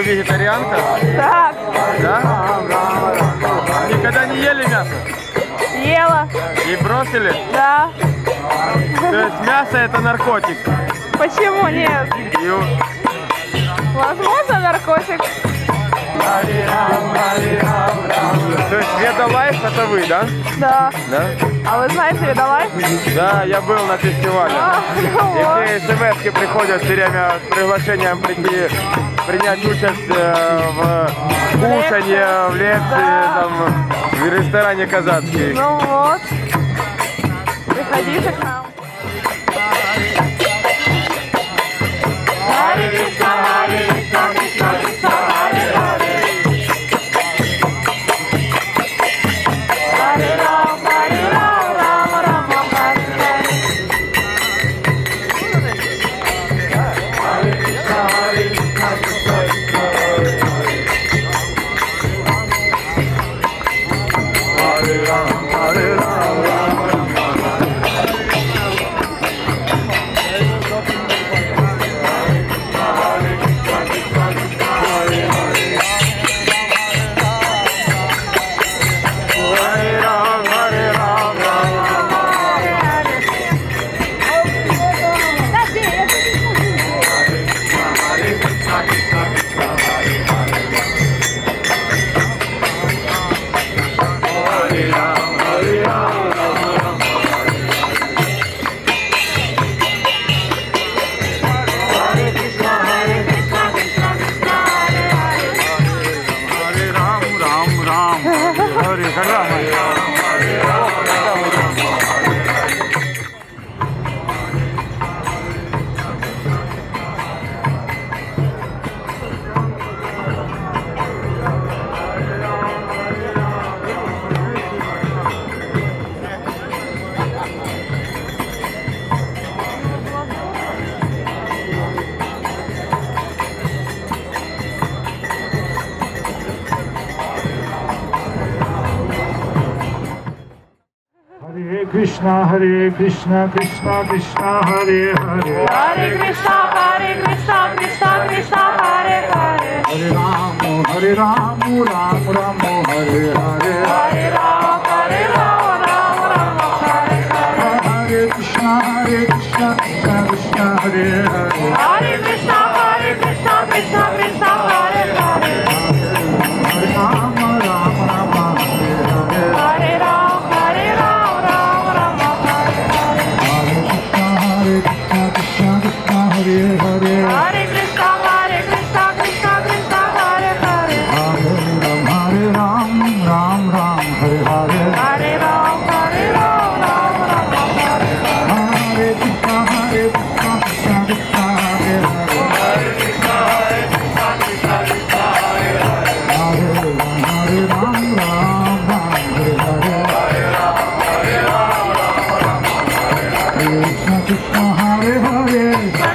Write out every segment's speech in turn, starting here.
вегетарианка? Так. Да? Никогда не ели мясо? Ела. И бросили? Да. То есть мясо это наркотик? Почему нет? Возможно, наркотик. То есть Веда Лайф это вы, да? Да. Да? А вы знаете Веда Лайф? Да, я был на фестивале. Ну И вот. все смс-ки приходят все время с приглашением прийти, принять участие в кушанье, в лекции, Да. там, в ресторане казацкий. Ну вот. Приходите к нам. Харе Кришна, Харе Кришна, Кришна Кришна, Харе Харе. Харе Рам, Рама Рама, Харе Харе. Krishna, Hare Krishna, Krishna Krishna, Hare Hare. Hare Krishna, Krishna Krishna, Hare Hare. Hare Ram, Ram Ram, Hare Hare. Hare Ram, Ram Ram, Hare Hare. Hare Krishna, Krishna Krishna, Hare Hare. Hare Krishna, Krishna Krishna, Hare Hare. Hare Ram, Ram Ram, Hare Hare. Hare Ram, Ram Ram, Hare Hare. Hare Krishna, Krishna Krishna, Hare Hare. Hare Krishna, Krishna Krishna, Hare Hare. Hare Ram, Ram Ram, Hare Hare. Hare Ram, Ram Ram, Hare Hare. Hare Krishna, Krishna Krishna, Hare Hare. Hare Krishna, Krishna Krishna, Hare Hare. Hare Ram, Ram Ram, Hare Hare. Krishna Krishna, Hare Hare.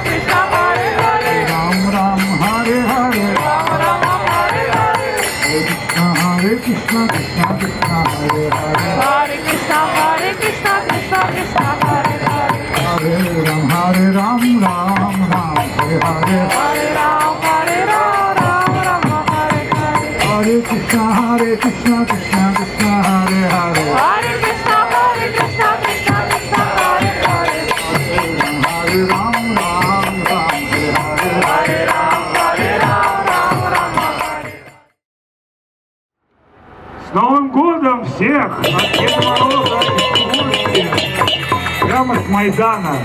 Krishna Hare Hare. Ram Ram, Hare Hare. Ram Ram, Hare Hare. Hare Krishna, Krishna Krishna, Hare Hare. Hare Krishna, Krishna Krishna, Hare Hare. Hare Ram, Ram Ram, Hare Hare. Hare Ram, Ram Ram, Hare Hare. Hare Krishna, Krishna Krishna, Hare Hare. Hare Krishna, Krishna Krishna, Hare Hare. Hare Ram, Ram Ram, Hare Hare. Hare Ram, Ram Hare. С Новым годом всех! От Деда Мороза и гости! Прямо с Майдана.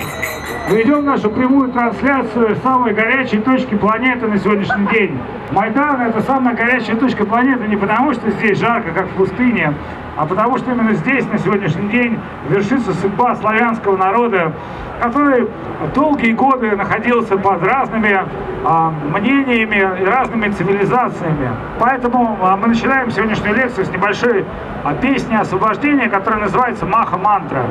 Ведем нашу прямую трансляцию самой горячей точки планеты на сегодняшний день. Майдан — это самая горячая точка планеты не потому, что здесь жарко, как в пустыне, а потому что именно здесь на сегодняшний день вершится судьба славянского народа, который долгие годы находился под разными мнениями и разными цивилизациями. Поэтому мы начинаем сегодняшнюю лекцию с небольшой песни освобождения, которая называется «Маха Мантра».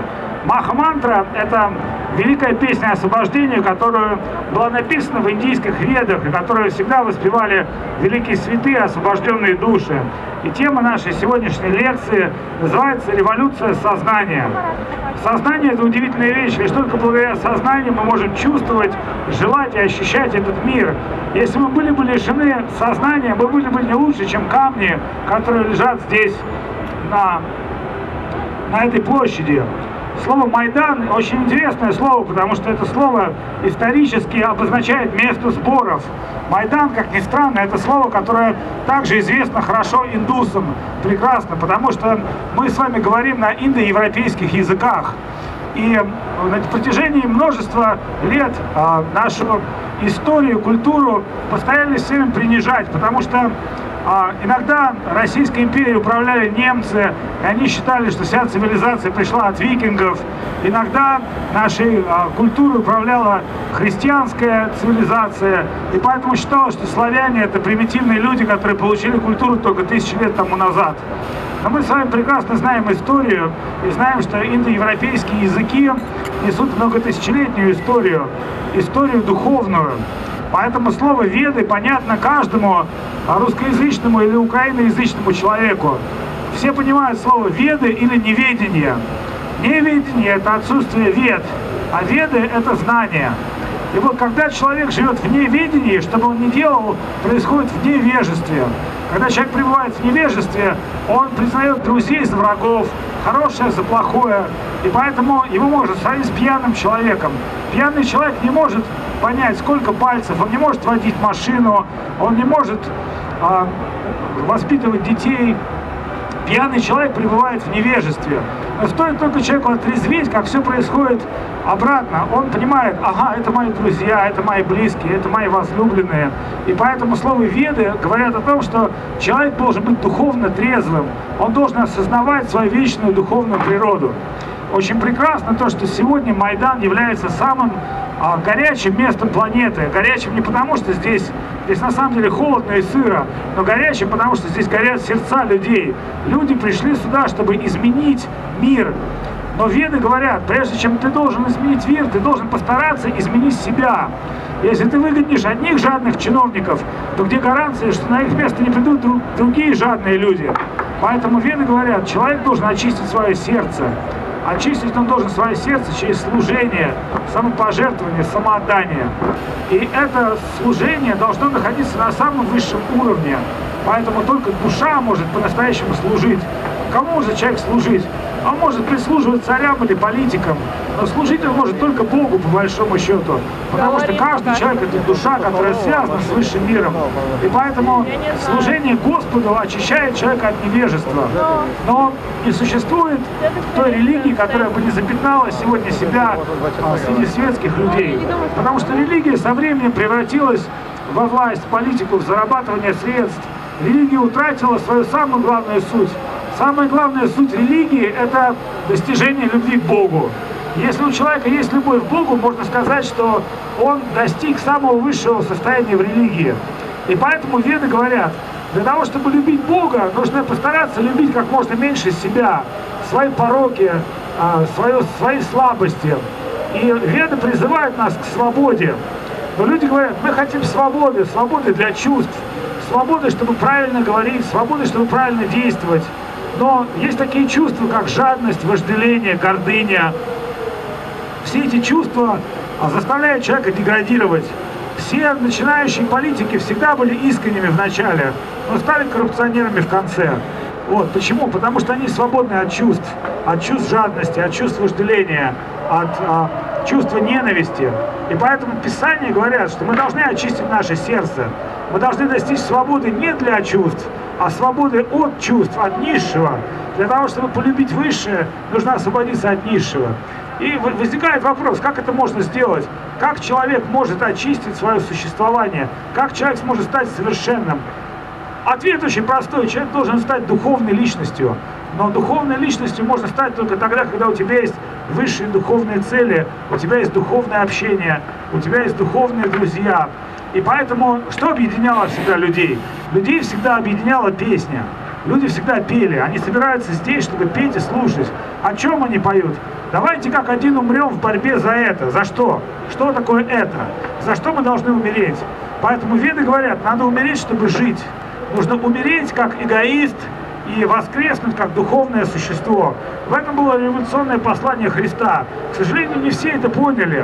Маха-мантра – это великая песня освобождения, которая была написана в индийских ведах, и которую всегда воспевали великие святые, освобожденные души. И тема нашей сегодняшней лекции называется «Революция сознания». Сознание – это удивительная вещь, лишь только благодаря сознанию мы можем чувствовать, желать и ощущать этот мир. Если мы были бы лишены сознания, мы были бы не лучше, чем камни, которые лежат здесь, на этой площади. Слово «Майдан» очень интересное слово, потому что это слово исторически обозначает место сборов. Майдан, как ни странно, это слово, которое также известно хорошо индусам прекрасно, потому что мы с вами говорим на индоевропейских языках. И на протяжении множества лет нашу историю, культуру постоянно всеми принижать, потому что иногда Российской империей управляли немцы, и они считали, что вся цивилизация пришла от викингов. Иногда нашей культурой управляла христианская цивилизация, и поэтому считалось, что славяне – это примитивные люди, которые получили культуру только 1000 лет тому назад. Но мы с вами прекрасно знаем историю и знаем, что индоевропейские языки несут многотысячелетнюю историю духовную. Поэтому слово «веды» понятно каждому русскоязычному или украиноязычному человеку. Все понимают слово «веды» или «неведение». Неведение – это отсутствие вед, а веды – это знание. И вот когда человек живет в неведении, что бы он ни делал, происходит в невежестве. Когда человек пребывает в невежестве, он признает друзей за врагов, хорошее за плохое, и поэтому его можно сравнить с пьяным человеком. Пьяный человек не может понять, сколько пальцев, он не может водить машину, он не может воспитывать детей. Пьяный человек пребывает в невежестве. Но стоит только человеку отрезветь, как все происходит обратно. Он понимает, ага, это мои друзья, это мои близкие, это мои возлюбленные. И поэтому слово «веды» говорят о том, что человек должен быть духовно трезвым. Он должен осознавать свою вечную духовную природу. Очень прекрасно то, что сегодня Майдан является самым горячим местом планеты. Горячим не потому, что здесь на самом деле холодно и сыро, но горячим, потому что здесь горят сердца людей. Люди пришли сюда, чтобы изменить мир. Но веды говорят, прежде чем ты должен изменить мир, ты должен постараться изменить себя. Если ты выгонишь одних жадных чиновников, то где гарантия, что на их место не придут другие жадные люди? Поэтому веды говорят, человек должен очистить свое сердце. Очистить он должен свое сердце через служение, самопожертвование, самоотдание. И это служение должно находиться на самом высшем уровне. Поэтому только душа может по-настоящему служить. Кому может человек служить? Он может прислуживать царям или политикам, но служить он может только Богу, по большому счету. Потому что каждый человек – это душа, которая связана с высшим миром. И поэтому служение Господу очищает человека от невежества. Но не существует той религии, которая бы не запятнала сегодня себя среди светских людей. Потому что религия со временем превратилась во власть, в политику, в зарабатывание средств. Религия утратила свою самую главную суть. Самая главная суть религии – это достижение любви к Богу. Если у человека есть любовь к Богу, можно сказать, что он достиг самого высшего состояния в религии. И поэтому веды говорят, для того, чтобы любить Бога, нужно постараться любить как можно меньше себя, свои пороки, свои слабости. И веды призывают нас к свободе. Но люди говорят, мы хотим свободы, свободы для чувств, свободы, чтобы правильно говорить, свободы, чтобы правильно действовать. Но есть такие чувства, как жадность, вожделение, гордыня. Все эти чувства заставляют человека деградировать. Все начинающие политики всегда были искренними в начале, но стали коррупционерами в конце. Вот. Почему? Потому что они свободны от чувств жадности, от чувств вожделения, от чувства ненависти. И поэтому Писания говорят, что мы должны очистить наше сердце. Мы должны достичь свободы не для чувств, а свободы от чувств, от низшего. Для того, чтобы полюбить высшее, нужно освободиться от низшего. И возникает вопрос, как это можно сделать? Как человек может очистить свое существование? Как человек сможет стать совершенным? Ответ очень простой. Человек должен стать духовной личностью. Но духовной личностью можно стать только тогда, когда у тебя есть высшие духовные цели, у тебя есть духовное общение, у тебя есть духовные друзья. И поэтому, что объединяло всегда людей? Людей всегда объединяла песня. Люди всегда пели, они собираются здесь, чтобы петь и слушать. О чем они поют? Давайте как один умрем в борьбе за это. За что? Что такое это? За что мы должны умереть? Поэтому веды говорят, надо умереть, чтобы жить. Нужно умереть как эгоист и воскреснуть как духовное существо. В этом было революционное послание Христа. К сожалению, не все это поняли.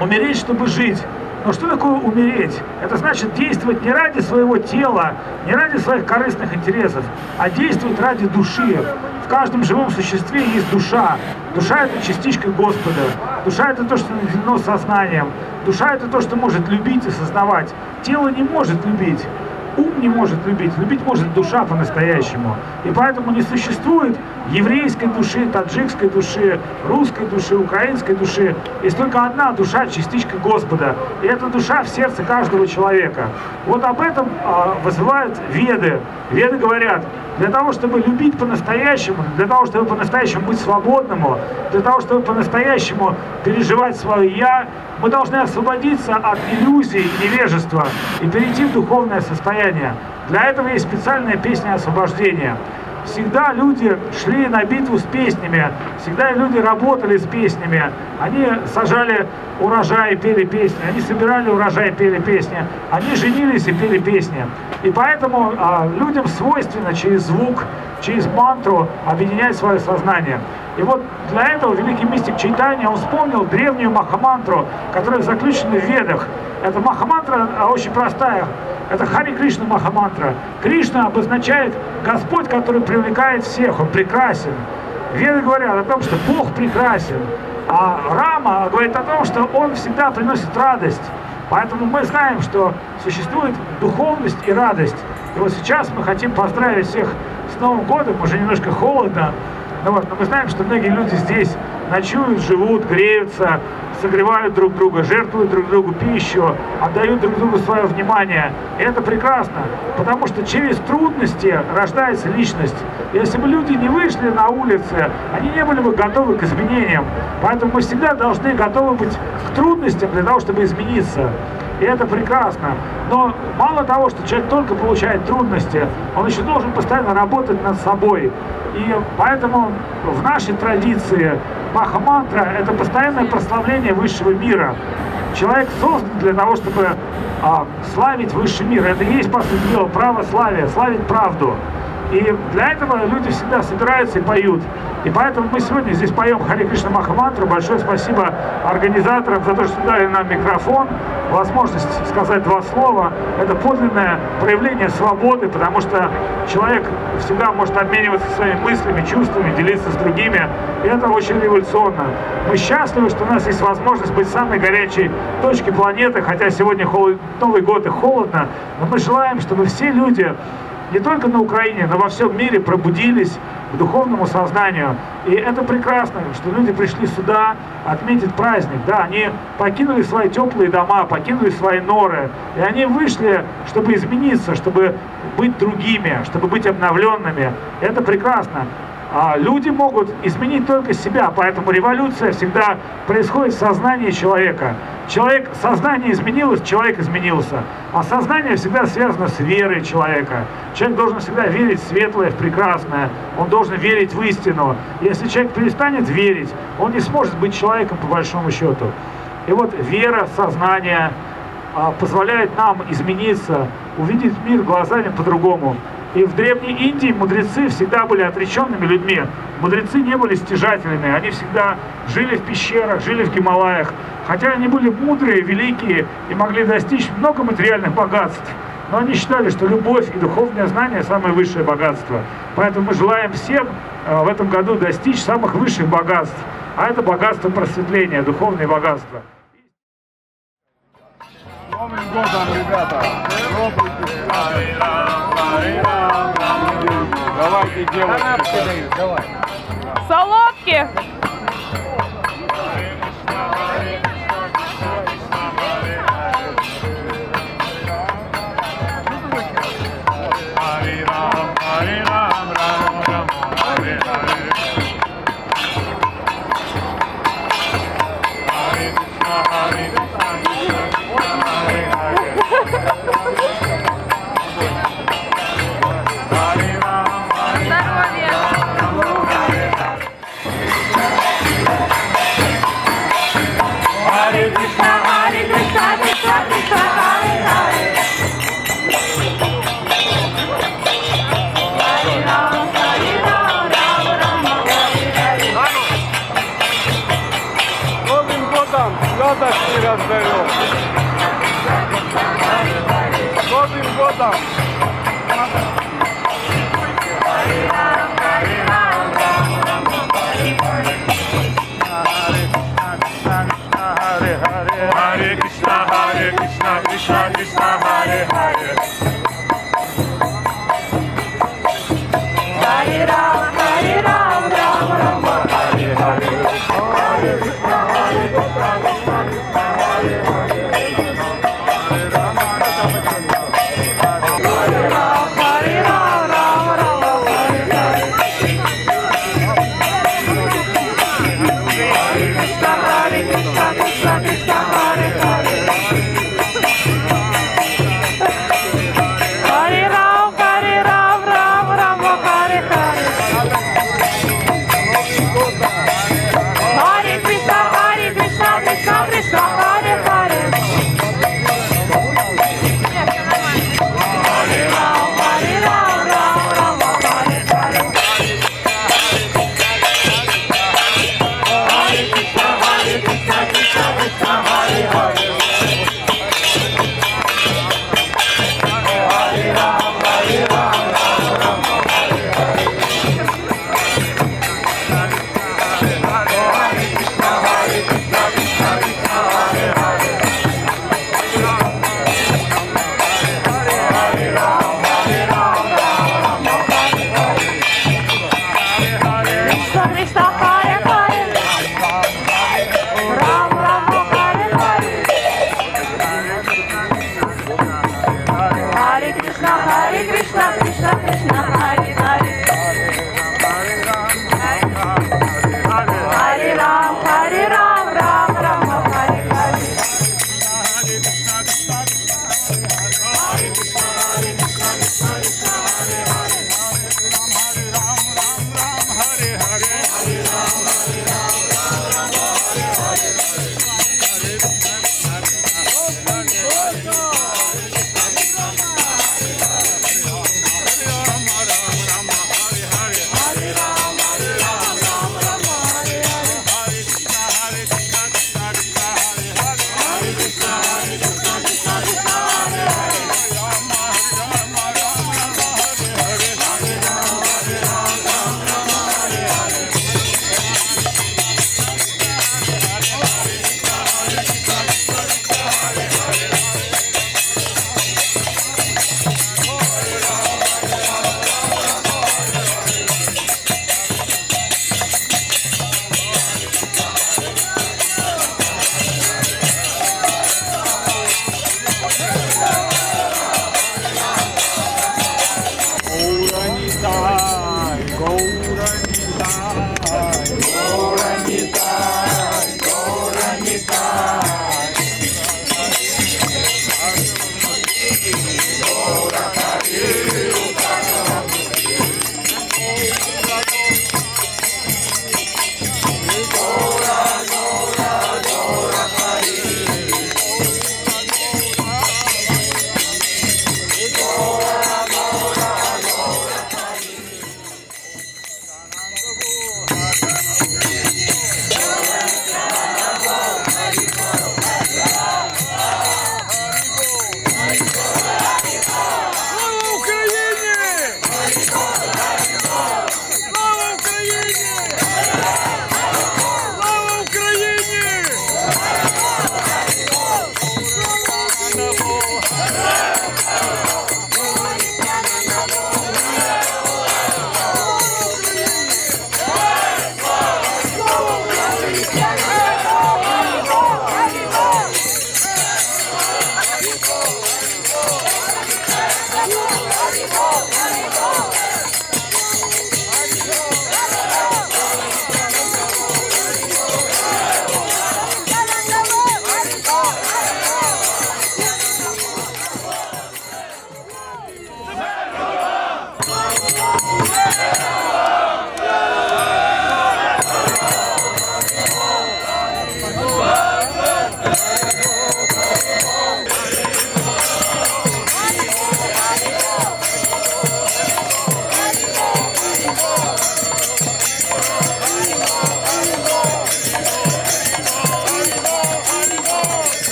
Умереть, чтобы жить. Но что такое умереть? Это значит действовать не ради своего тела, не ради своих корыстных интересов, а действовать ради души. В каждом живом существе есть душа. Душа — это частичка Господа. Душа — это то, что наделено сознанием. Душа — это то, что может любить и сознавать. Тело не может любить. Ум не может любить, любить может душа по-настоящему. И поэтому не существует еврейской души, таджикской души, русской души, украинской души. Есть только одна душа, частичка Господа. И эта душа в сердце каждого человека. Вот об этом вызывают веды. Веды говорят, для того, чтобы любить по-настоящему, для того, чтобы по-настоящему быть свободным, для того, чтобы по-настоящему переживать свое «я», мы должны освободиться от иллюзий и невежества и перейти в духовное состояние. Для этого есть специальная песня освобождения. Всегда люди шли на битву с песнями, всегда люди работали с песнями. Они сажали урожай и пели песни, они собирали урожай и пели песни, они женились и пели песни. И поэтому людям свойственно через звук, через мантру объединять свое сознание. И вот для этого великий мистик Чайтанья, он вспомнил древнюю махамантру, которая заключена в Ведах. Эта махамантра очень простая. Это Хари Кришна махамантра. Кришна обозначает Господь, который привлекает всех, Он прекрасен. Веды говорят о том, что Бог прекрасен. А Рама говорит о том, что Он всегда приносит радость. Поэтому мы знаем, что существует духовность и радость. И вот сейчас мы хотим поздравить всех с Новым годом, уже немножко холодно. Но мы знаем, что многие люди здесь ночуют, живут, греются, согревают друг друга, жертвуют друг другу пищу, отдают друг другу свое внимание. И это прекрасно, потому что через трудности рождается личность. Если бы люди не вышли на улицы, они не были бы готовы к изменениям. Поэтому мы всегда должны готовы быть к трудностям для того, чтобы измениться. И это прекрасно. Но мало того, что человек только получает трудности, он еще должен постоянно работать над собой. И поэтому в нашей традиции махамантра — это постоянное прославление высшего мира. Человек создан для того, чтобы славить высший мир. Это и есть, по сути дела, православие, славить правду. И для этого люди всегда собираются и поют. И поэтому мы сегодня здесь поем Хари Кришна Махамантру. Большое спасибо организаторам за то, что дали нам микрофон, возможность сказать два слова. Это подлинное проявление свободы, потому что человек всегда может обмениваться своими мыслями, чувствами, делиться с другими. И это очень революционно. Мы счастливы, что у нас есть возможность быть в самой горячей точке планеты, хотя сегодня Новый год и холодно, но мы желаем, чтобы все люди не только на Украине, но во всем мире пробудились к духовному сознанию. И это прекрасно, что люди пришли сюда отметить праздник. Да, они покинули свои теплые дома, покинули свои норы. И они вышли, чтобы измениться, чтобы быть другими, чтобы быть обновленными. И это прекрасно. А люди могут изменить только себя, поэтому революция всегда происходит в сознании человека. Сознание изменилось, человек изменился. А сознание всегда связано с верой человека. Человек должен всегда верить в светлое, в прекрасное. Он должен верить в истину. Если человек перестанет верить, он не сможет быть человеком по большому счету. И вот вера, сознание позволяет нам измениться, увидеть мир глазами по-другому. И в Древней Индии мудрецы всегда были отреченными людьми. Мудрецы не были стяжателями, они всегда жили в пещерах, жили в Гималаях. Хотя они были мудрые, великие и могли достичь много материальных богатств. Но они считали, что любовь и духовное знание – самое высшее богатство. Поэтому мы желаем всем в этом году достичь самых высших богатств. А это богатство просветления, духовное богатство. Новым годом, ребята! Давайте, девочки, давай. Солодки! Hare Новым годом! Hare Krishna, Krishna Krishna, Hare Hare. Hare Ram, Ram Ram, Hare Hare.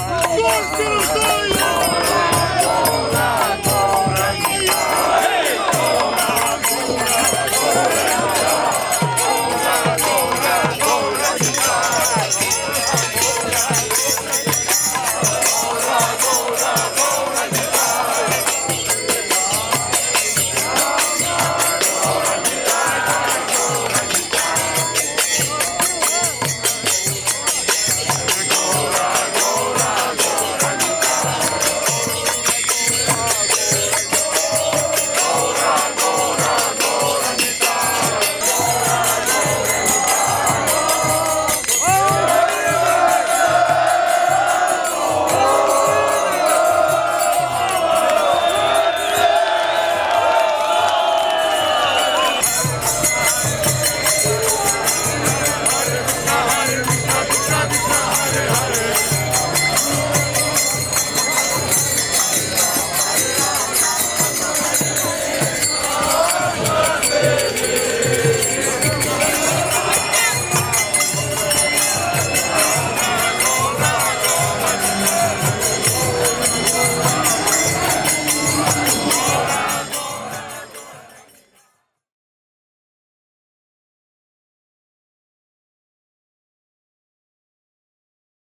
Дождь рождает!